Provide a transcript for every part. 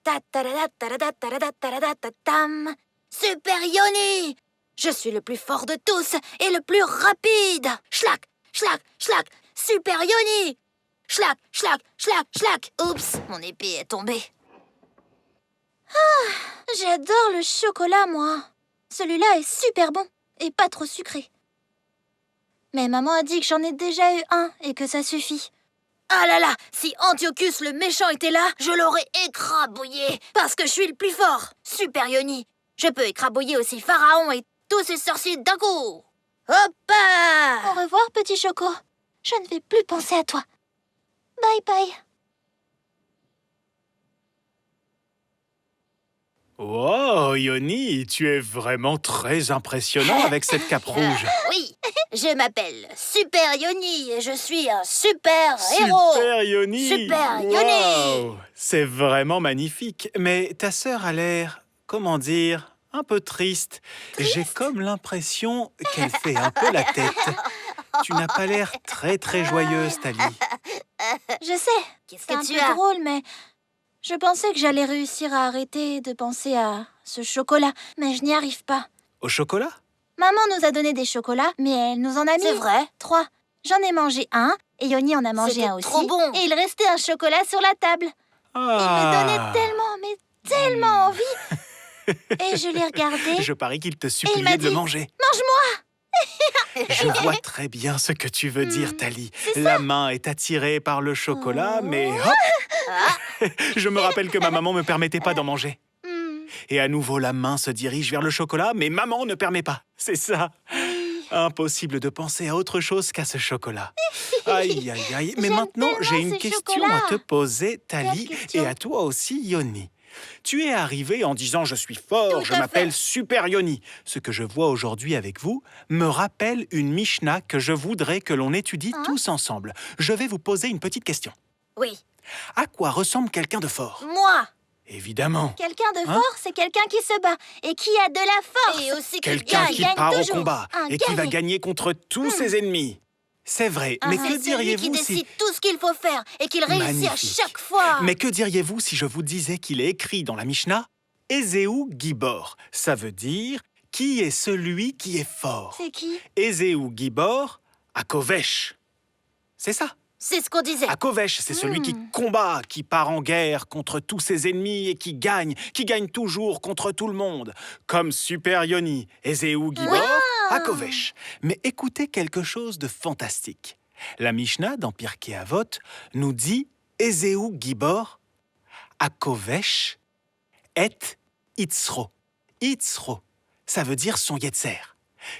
Ta-ta-da-da-ta-da-da-ta-da-da-ta-da-da-ta-da-da-ta-da-tam. Super Yoni! Je suis le plus fort de tous et le plus rapide! Schlac, schlac, schlac! Super Yoni! Schlac, schlac, schlac, schlac! Oups, mon épée est tombée. J'adore le chocolat, moi. Celui-là est super bon et pas trop sucré. Mais maman a dit que j'en ai déjà eu un et que ça suffit. Ah là là, si Antiochus le méchant était là, je l'aurais écrabouillé parce que je suis le plus fort. Super Yoni, je peux écrabouiller aussi Pharaon et tous ses sorciers d'un coup. Hoppa! Au revoir, petit Choco. Je ne vais plus penser à toi. Bye bye. Wow, Yoni, tu es vraiment très impressionnant avec cette cape rouge. Oui, je m'appelle Super Yoni et je suis un super héros. Super Yoni! Super Yoni! Wow, c'est vraiment magnifique. Mais ta sœur a l'air, comment dire, un peu triste. J'ai comme l'impression qu'elle fait un peu la tête. Tu n'as pas l'air très très joyeuse, Tali. Je sais, Qu'est-ce c'est un que tu peu as? drôle, mais je pensais que j'allais réussir à arrêter de penser à ce chocolat, mais je n'y arrive pas. Au chocolat? Maman nous a donné des chocolats, mais elle nous en a mis C'est vrai? 3. J'en ai mangé un, et Yoni en a mangé C'était un aussi. trop bon. Et il restait un chocolat sur la table. Il me donnait tellement, mais tellement envie. Et je l'ai regardé. Je parie qu'il te il suppliait m'a de le dit, manger. Mange-moi! Je vois très bien ce que tu veux dire, Tali. c'est La main est attirée par le chocolat, mais hop! Je me rappelle que ma maman me permettait pas d'en manger. Et à nouveau, la main se dirige vers le chocolat, mais maman ne permet pas. C'est ça. Impossible de penser à autre chose qu'à ce chocolat. Aïe, aïe, aïe. Mais J'aime maintenant, tellement j'ai une ces question chocolats. à te poser, Tali, Quelle question? et à toi aussi, Yoni. Tu es arrivé en disant « Je suis fort, Tout je à m'appelle fait. Super Yoni ». Ce que je vois aujourd'hui avec vous me rappelle une Mishnah que je voudrais que l'on étudie tous ensemble. Je vais vous poser une petite question. Oui. À quoi ressemble quelqu'un de fort? Moi! Évidemment. Quelqu'un de Hein? fort, c'est quelqu'un qui se bat et qui a de la force. Et aussi qui Quelqu'un gagne. qui gagne part au toujours. combat Un et qui va guerrier. gagner contre tous ses ennemis. C'est vrai, mais que C'est C'est celui qui diriez-vous décide si... tout ce qu'il faut faire et qu'il réussit à Magnifique. chaque fois. Mais que diriez-vous si je vous disais qu'il est écrit dans la Mishnah « Ezeu Gibor ». Ça veut dire « Qui est celui qui est fort ?» C'est qui? Ezeu Gibor à Kovesh. C'est ça. C'est ce qu'on disait. À Kovesh, c'est celui qui combat, qui part en guerre contre tous ses ennemis et qui gagne toujours contre tout le monde. Comme Super Yoni, Ezeu Gibor à Kovesh. Mais écoutez quelque chose de fantastique. La Mishnah dans Pirkei Avot nous dit Ezeu Gibor à Kovesh et Itzro. Itzro, ça veut dire son Yetzer.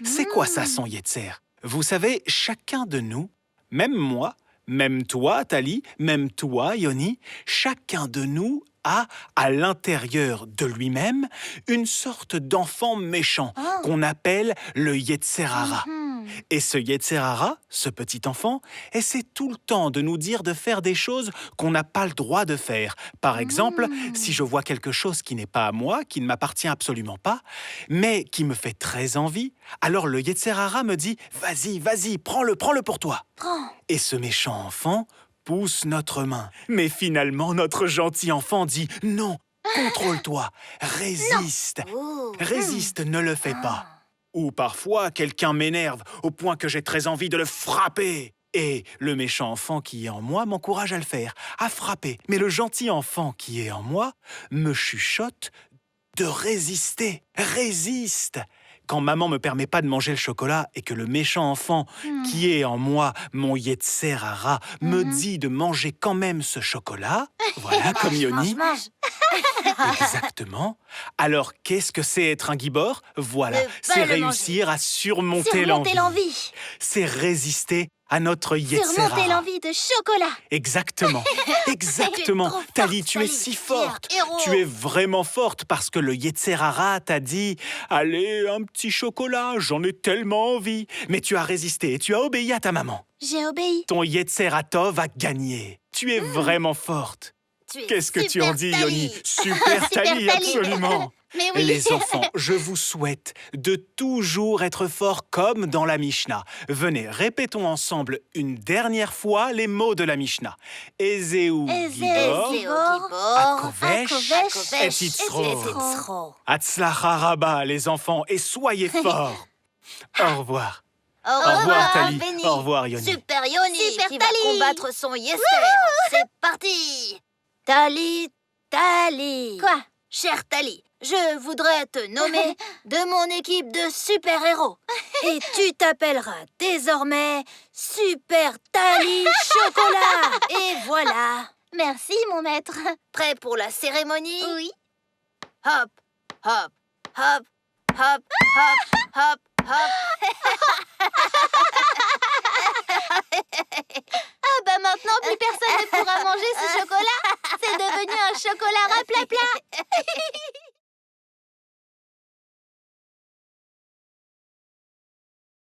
C'est quoi ça, son Yetzer? Vous savez, chacun de nous, même moi, même toi, Tali, même toi, Yoni, chacun de nous a, à l'intérieur de lui-même, une sorte d'enfant méchant qu'on appelle le Yetzer Hara. Et ce Yetzer Hara, ce petit enfant, essaie tout le temps de nous dire de faire des choses qu'on n'a pas le droit de faire. Par exemple, si je vois quelque chose qui n'est pas à moi, qui ne m'appartient absolument pas, mais qui me fait très envie, alors le Yetzer Hara me dit « Vas-y, vas-y, prends-le pour toi ». Et ce méchant enfant pousse notre main. Mais finalement, notre gentil enfant dit « Non, contrôle-toi, résiste, résiste, ne le fais pas ». Ou parfois, quelqu'un m'énerve au point que j'ai très envie de le frapper. Et le méchant enfant qui est en moi m'encourage à le faire, à frapper. Mais le gentil enfant qui est en moi me chuchote de résister. Résiste! Quand maman me permet pas de manger le chocolat et que le méchant enfant qui est en moi, mon Yetzer Hara, me dit de manger quand même ce chocolat, voilà, comme Yoni. Mange. Exactement. Alors, qu'est-ce que c'est être un gibor? Voilà, Ne pas c'est le réussir à surmonter Surmonter l'envie. l'envie. C'est résister à notre Yetzer Surmonter Hara. l'envie de chocolat. Exactement, exactement. trop forte, Tali, tu es Tali. si Fier forte. héros. Tu es vraiment forte parce que le Yetzer Hara t'a dit « Allez, un petit chocolat, j'en ai tellement envie. » Mais tu as résisté et tu as obéi à ta maman. J'ai obéi. Ton Yetzer Hatov a gagné. Tu es vraiment forte. Tu es Qu'est-ce que tu en super dis, Tali. Yoni? Super Tali, Tali. absolument. Mais oui. Les enfants, je vous souhaite de toujours être forts comme dans la Mishnah. Venez, répétons ensemble une dernière fois les mots de la Mishnah. Ezeu Gibor, Akovesh, et Yitzro. Hatzlacha Rabba, les enfants, et soyez forts. Au revoir. Au revoir, Tali. Benny. Au revoir, Yoni. Super Yoni Super qui Tali. va combattre son Yester. C'est parti. Tali, Tali. Quoi? Cher Tali, je voudrais te nommer de mon équipe de super-héros. Et tu t'appelleras désormais Super Tali Chocolat. Et voilà. Merci, mon maître. Prêt pour la cérémonie? Oui. Hop, hop, hop, hop, hop, hop, hop. Ah bah maintenant, plus personne ne pourra manger ce chocolat. C'est devenu un chocolat raplapla.